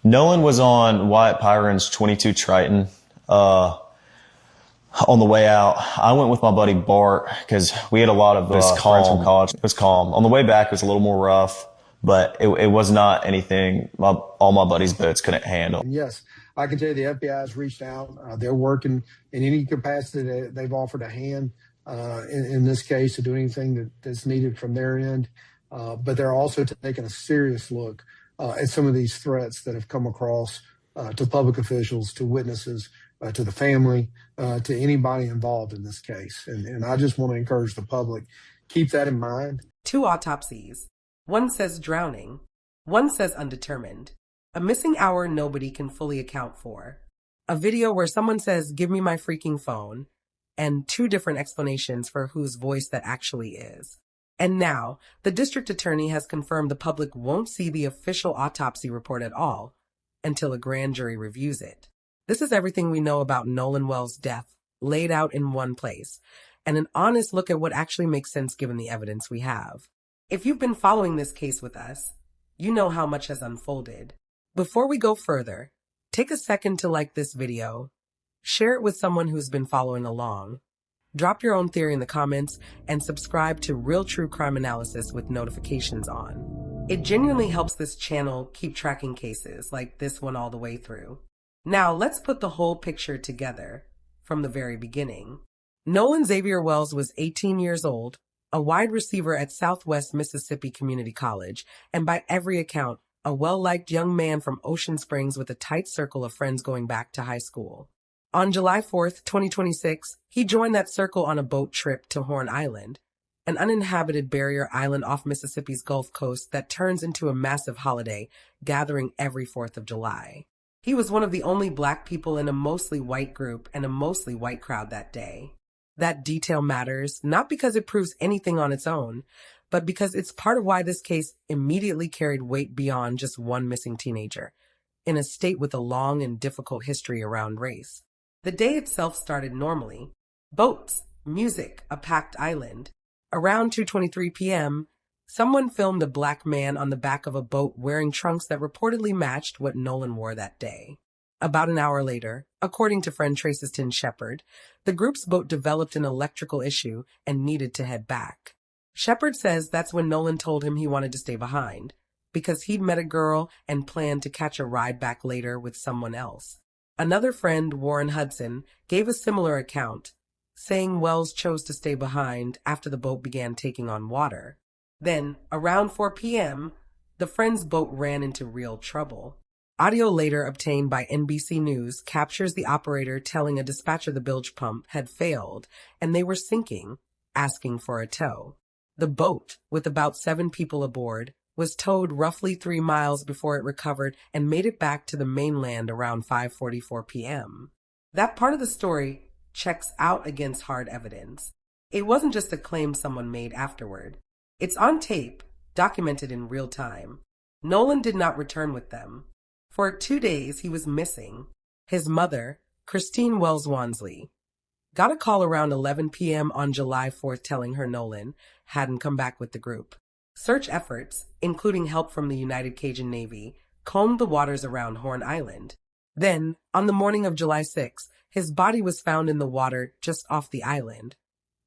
Nolan was on Wyatt Pyron's 22 Triton. Uh, on the way out, I went with my buddy Bart because we had a lot of friends from college. It was calm. On the way back, it was a little more rough, but it was not anything all my buddies' boats couldn't handle. And yes, I can tell you the FBI has reached out. They're working in any capacity that they've offered a hand in this case to do anything that's needed from their end. But they're also taking a serious look at some of these threats that have come across to public officials, to witnesses, to the family, to anybody involved in this case. And I just want to encourage the public, keep that in mind. 2 autopsies. One says drowning. One says undetermined. A missing hour nobody can fully account for. A video where someone says, "Give me my freaking phone," and 2 different explanations for whose voice that actually is. And now, the district attorney has confirmed the public won't see the official autopsy report at all until a grand jury reviews it. This is everything we know about Nolan Wells' death, laid out in one place, and an honest look at what actually makes sense given the evidence we have. If you've been following this case with us, you know how much has unfolded. Before we go further, take a second to like this video, share it with someone who's been following along, drop your own theory in the comments, and subscribe to Real True Crime Analysis with notifications on. It genuinely helps this channel keep tracking cases like this one all the way through. Now, let's put the whole picture together from the very beginning. Nolan Xavier Wells was 18 years old, a wide receiver at Southwest Mississippi Community College, and by every account, a well-liked young man from Ocean Springs with a tight circle of friends going back to high school. On July 4th, 2026, he joined that circle on a boat trip to Horn Island, an uninhabited barrier island off Mississippi's Gulf Coast that turns into a massive holiday gathering every 4th of July. He was one of the only black people in a mostly white group and a mostly white crowd that day. That detail matters, not because it proves anything on its own, but because it's part of why this case immediately carried weight beyond just one missing teenager, in a state with a long and difficult history around race. The day itself started normally. Boats, music, a packed island. Around 2:23 p.m., someone filmed a black man on the back of a boat wearing trunks that reportedly matched what Nolan wore that day. About an hour later, according to friend Traciston Shepard, the group's boat developed an electrical issue and needed to head back. Shepard says that's when Nolan told him he wanted to stay behind, because he'd met a girl and planned to catch a ride back later with someone else. Another friend, Warren Hudson, gave a similar account, saying Wells chose to stay behind after the boat began taking on water. Then, around 4 p.m., the friend's boat ran into real trouble. Audio later obtained by NBC News captures the operator telling a dispatcher the bilge pump had failed and they were sinking, asking for a tow. The boat, with about 7 people aboard, was towed roughly 3 miles before it recovered and made it back to the mainland around 5:44 p.m. That part of the story checks out against hard evidence. It wasn't just a claim someone made afterward. It's on tape, documented in real time. Nolan did not return with them. For 2 days, he was missing. His mother, Christine Wells Wansley, got a call around 11 p.m. on July 4th telling her Nolan hadn't come back with the group. Search efforts, including help from the United Cajun Navy, combed the waters around Horn Island. Then, on the morning of July 6th, his body was found in the water just off the island,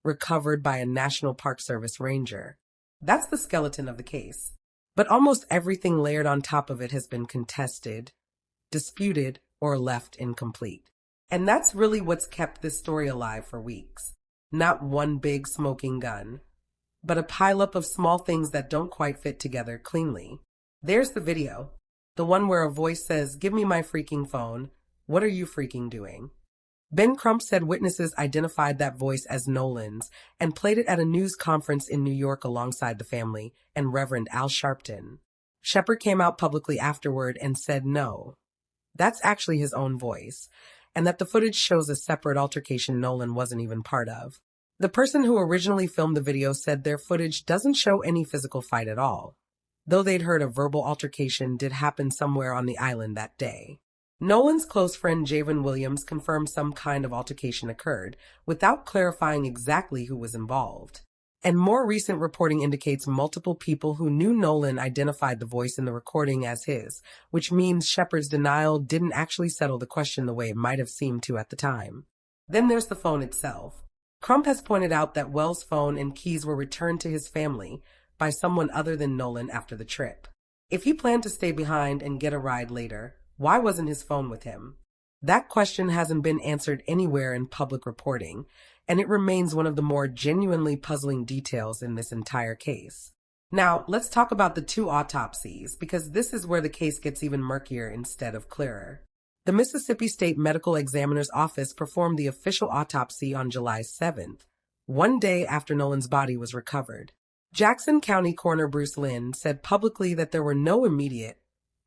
recovered by a National Park Service ranger. That's the skeleton of the case. But almost everything layered on top of it has been contested, disputed, or left incomplete. And that's really what's kept this story alive for weeks. Not one big smoking gun, but a pileup of small things that don't quite fit together cleanly. There's the video, the one where a voice says, "Give me my freaking phone. What are you freaking doing?" Ben Crump said witnesses identified that voice as Nolan's and played it at a news conference in New York alongside the family and Reverend Al Sharpton. Shepard came out publicly afterward and said no, that's actually his own voice, and that the footage shows a separate altercation Nolan wasn't even part of. The person who originally filmed the video said their footage doesn't show any physical fight at all, though they'd heard a verbal altercation did happen somewhere on the island that day. Nolan's close friend Javen Williams confirmed some kind of altercation occurred, without clarifying exactly who was involved. And more recent reporting indicates multiple people who knew Nolan identified the voice in the recording as his, which means Shepard's denial didn't actually settle the question the way it might have seemed to at the time. Then there's the phone itself. Crump has pointed out that Wells' phone and keys were returned to his family by someone other than Nolan after the trip. If he planned to stay behind and get a ride later, why wasn't his phone with him? That question hasn't been answered anywhere in public reporting, and it remains one of the more genuinely puzzling details in this entire case. Now, let's talk about the two autopsies, because this is where the case gets even murkier instead of clearer. The Mississippi State Medical Examiner's Office performed the official autopsy on July 7th, one day after Nolan's body was recovered. Jackson County Coroner Bruce Lynn said publicly that there were no immediate,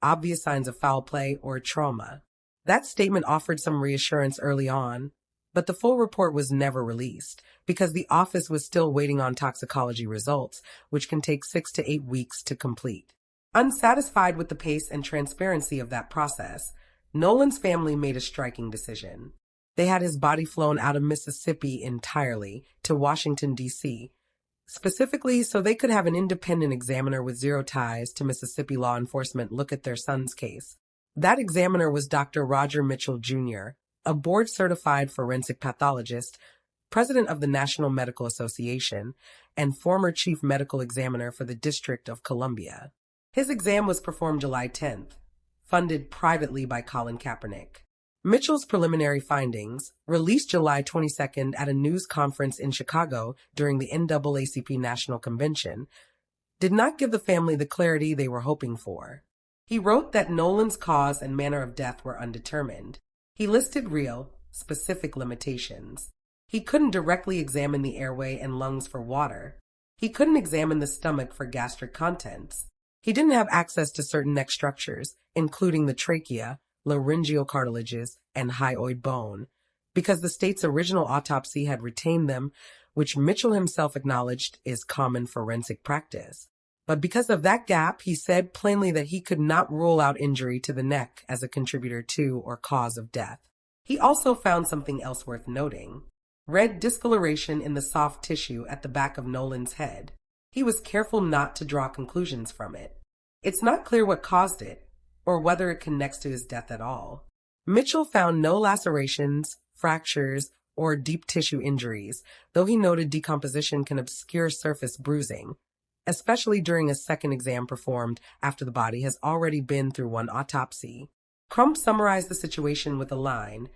obvious signs of foul play or trauma. That statement offered some reassurance early on, but the full report was never released because the office was still waiting on toxicology results, which can take 6 to 8 weeks to complete. Unsatisfied with the pace and transparency of that process, Nolan's family made a striking decision. They had his body flown out of Mississippi entirely to Washington, D.C., specifically so they could have an independent examiner with zero ties to Mississippi law enforcement look at their son's case. That examiner was Dr. Roger Mitchell, Jr., a board-certified forensic pathologist, president of the National Medical Association, and former chief medical examiner for the District of Columbia. His exam was performed July 10th, funded privately by Colin Kaepernick. Mitchell's preliminary findings, released July 22nd at a news conference in Chicago during the NAACP National Convention, did not give the family the clarity they were hoping for. He wrote that Nolan's cause and manner of death were undetermined. He listed real, specific limitations. He couldn't directly examine the airway and lungs for water. He couldn't examine the stomach for gastric contents. He didn't have access to certain neck structures, including the trachea, laryngeal cartilages, and hyoid bone, because the state's original autopsy had retained them, which Mitchell himself acknowledged is common forensic practice. But because of that gap, he said plainly that he could not rule out injury to the neck as a contributor to or cause of death. He also found something else worth noting: red discoloration in the soft tissue at the back of Nolan's head. He was careful not to draw conclusions from it. It's not clear what caused it, or whether it connects to his death at all. Mitchell found no lacerations, fractures, or deep tissue injuries, though he noted decomposition can obscure surface bruising, especially during a second exam performed after the body has already been through one autopsy. Crump summarized the situation with a line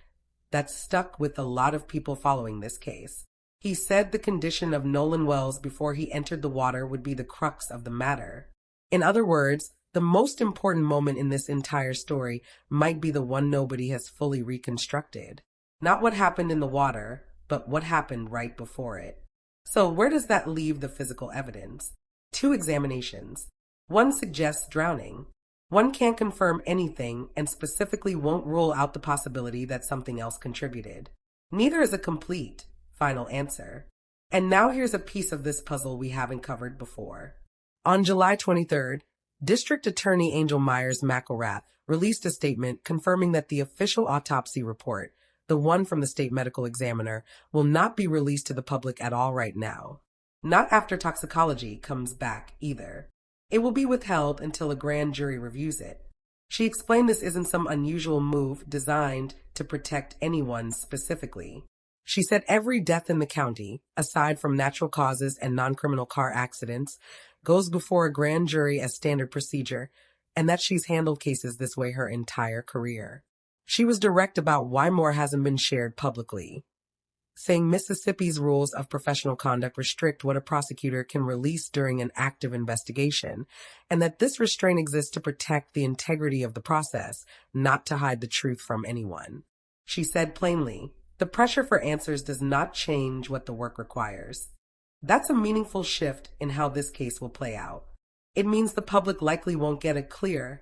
that stuck with a lot of people following this case. He said the condition of Nolan Wells before he entered the water would be the crux of the matter. In other words, the most important moment in this entire story might be the one nobody has fully reconstructed. Not what happened in the water, but what happened right before it. So where does that leave the physical evidence? 2 examinations. One suggests drowning. One can't confirm anything and specifically won't rule out the possibility that something else contributed. Neither is a complete, final answer. And now here's a piece of this puzzle we haven't covered before. On July 23rd, District Attorney Angel Myers McElrath released a statement confirming that the official autopsy report, the one from the state medical examiner, will not be released to the public at all right now. Not after toxicology comes back, either. It will be withheld until a grand jury reviews it. She explained this isn't some unusual move designed to protect anyone specifically. She said every death in the county, aside from natural causes and non-criminal car accidents, goes before a grand jury as standard procedure, and that she's handled cases this way her entire career. She was direct about why more hasn't been shared publicly, saying Mississippi's rules of professional conduct restrict what a prosecutor can release during an active investigation, and that this restraint exists to protect the integrity of the process, not to hide the truth from anyone. She said plainly, the pressure for answers does not change what the work requires. That's a meaningful shift in how this case will play out. It means the public likely won't get a clear,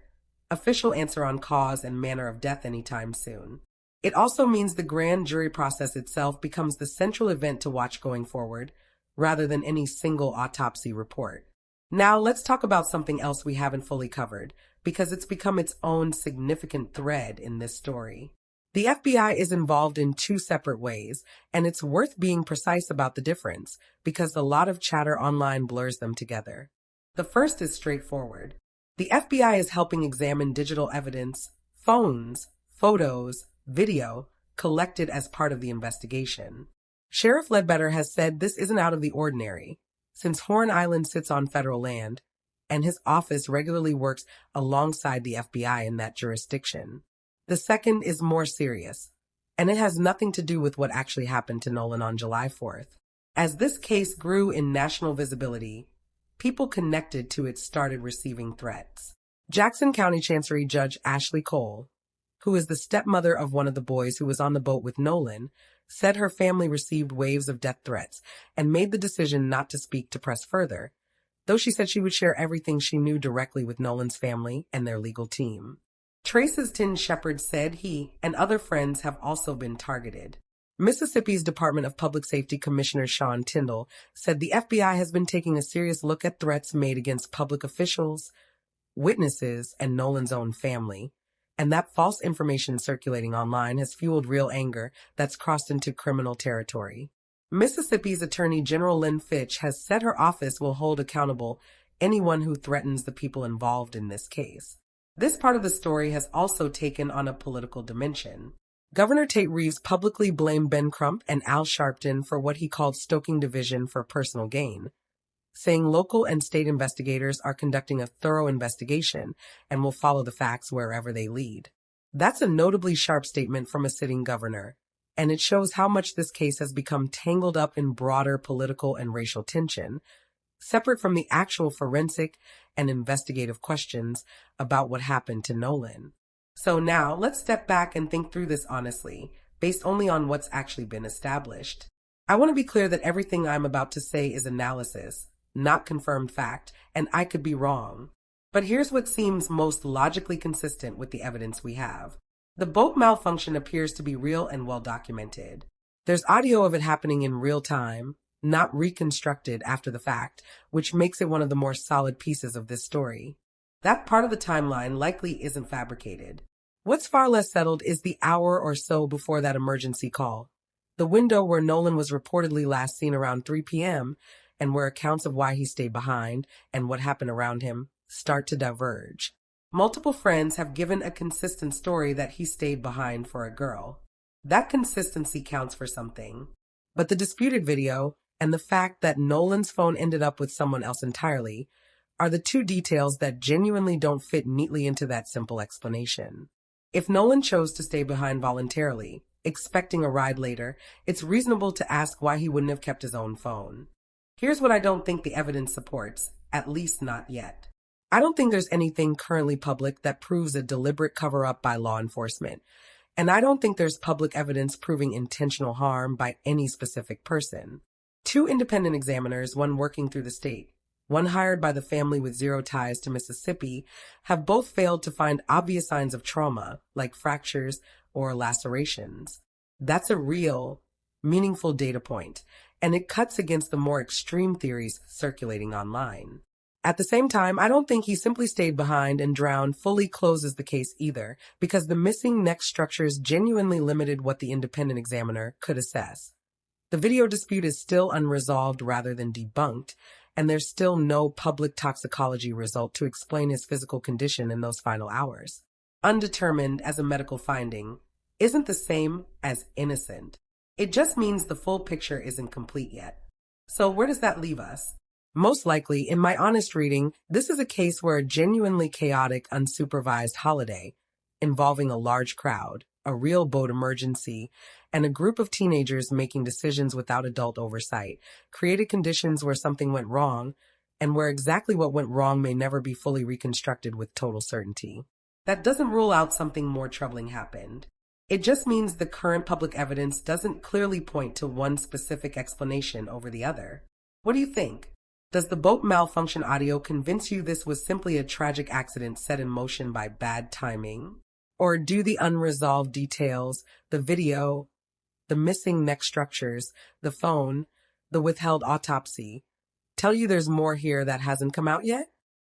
official answer on cause and manner of death anytime soon. It also means the grand jury process itself becomes the central event to watch going forward, rather than any single autopsy report. Now let's talk about something else we haven't fully covered, because it's become its own significant thread in this story. The FBI is involved in two separate ways, and it's worth being precise about the difference because a lot of chatter online blurs them together. The first is straightforward. The FBI is helping examine digital evidence, phones, photos, video, collected as part of the investigation. Sheriff Ledbetter has said this isn't out of the ordinary, since Horn Island sits on federal land, and his office regularly works alongside the FBI in that jurisdiction. The second is more serious, and it has nothing to do with what actually happened to Nolan on July 4th. As this case grew in national visibility, people connected to it started receiving threats. Jackson County Chancery Judge Ashley Cole, who is the stepmother of one of the boys who was on the boat with Nolan, said her family received waves of death threats and made the decision not to speak to press further, though she said she would share everything she knew directly with Nolan's family and their legal team. Trace's Tin Shepard said he and other friends have also been targeted. Mississippi's Department of Public Safety Commissioner Sean Tyndall said the FBI has been taking a serious look at threats made against public officials, witnesses, and Nolan's own family, and that false information circulating online has fueled real anger that's crossed into criminal territory. Mississippi's Attorney General Lynn Fitch has said her office will hold accountable anyone who threatens the people involved in this case. This part of the story has also taken on a political dimension. Governor Tate Reeves publicly blamed Ben Crump and Al Sharpton for what he called stoking division for personal gain, saying local and state investigators are conducting a thorough investigation and will follow the facts wherever they lead. That's a notably sharp statement from a sitting governor, and it shows how much this case has become tangled up in broader political and racial tension, separate from the actual forensic and investigative questions about what happened to Nolan. So now, let's step back and think through this honestly, based only on what's actually been established. I want to be clear that everything I'm about to say is analysis, not confirmed fact, and I could be wrong. But here's what seems most logically consistent with the evidence we have. The boat malfunction appears to be real and well documented. There's audio of it happening in real time, not reconstructed after the fact, which makes it one of the more solid pieces of this story. That part of the timeline likely isn't fabricated. What's far less settled is the hour or so before that emergency call, the window where Nolan was reportedly last seen around 3 p.m., and where accounts of why he stayed behind and what happened around him start to diverge. Multiple friends have given a consistent story that he stayed behind for a girl. That consistency counts for something. But the disputed video and the fact that Nolan's phone ended up with someone else entirely are the two details that genuinely don't fit neatly into that simple explanation. If Nolan chose to stay behind voluntarily, expecting a ride later, it's reasonable to ask why he wouldn't have kept his own phone. Here's what I don't think the evidence supports, at least not yet. I don't think there's anything currently public that proves a deliberate cover-up by law enforcement, and I don't think there's public evidence proving intentional harm by any specific person. Two independent examiners, one working through the state, one hired by the family with zero ties to Mississippi, have both failed to find obvious signs of trauma, like fractures or lacerations. That's a real, meaningful data point, and it cuts against the more extreme theories circulating online. At the same time, I don't think he simply stayed behind and drowned fully closes the case either, because the missing neck structures genuinely limited what the independent examiner could assess. The video dispute is still unresolved rather than debunked, and there's still no public toxicology result to explain his physical condition in those final hours. Undetermined as a medical finding isn't the same as innocent. It just means the full picture isn't complete yet. So where does that leave us? Most likely, in my honest reading, this is a case where a genuinely chaotic, unsupervised holiday involving a large crowd, a real boat emergency, and a group of teenagers making decisions without adult oversight created conditions where something went wrong, and where exactly what went wrong may never be fully reconstructed with total certainty. That doesn't rule out something more troubling happened. It just means the current public evidence doesn't clearly point to one specific explanation over the other. What do you think? Does the boat malfunction audio convince you this was simply a tragic accident set in motion by bad timing? Or do the unresolved details, the video, the missing neck structures, the phone, the withheld autopsy, tell you there's more here that hasn't come out yet?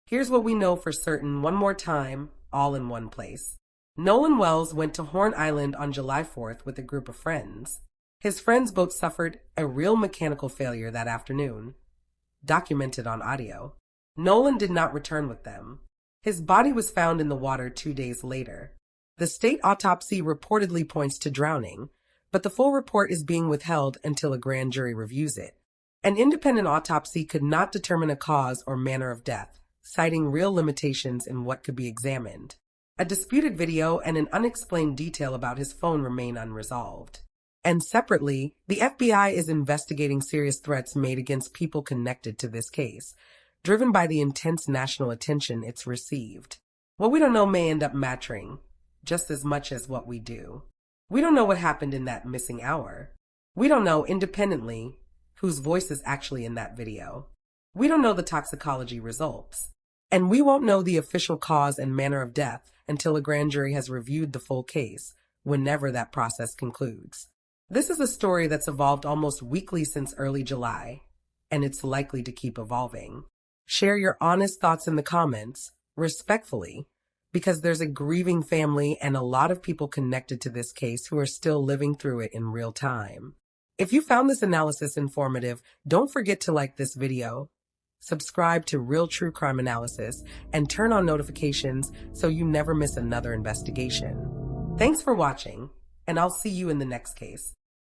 Here's what we know for certain one more time, all in one place. Nolan Wells went to Horn Island on July 4th with a group of friends. His friends' boat suffered a real mechanical failure that afternoon, documented on audio. Nolan did not return with them. His body was found in the water 2 days later. The state autopsy reportedly points to drowning, but the full report is being withheld until a grand jury reviews it. An independent autopsy could not determine a cause or manner of death, citing real limitations in what could be examined. A disputed video and an unexplained detail about his phone remain unresolved. And separately, the FBI is investigating serious threats made against people connected to this case, driven by the intense national attention it's received. What we don't know may end up mattering just as much as what we do. We don't know what happened in that missing hour. We don't know independently whose voice is actually in that video. We don't know the toxicology results. And we won't know the official cause and manner of death until a grand jury has reviewed the full case, whenever that process concludes. This is a story that's evolved almost weekly since early July, and it's likely to keep evolving. Share your honest thoughts in the comments, respectfully, because there's a grieving family and a lot of people connected to this case who are still living through it in real time. If you found this analysis informative, don't forget to like this video, subscribe to Real True Crime Analysis, and turn on notifications so you never miss another investigation. Thanks for watching, and I'll see you in the next case.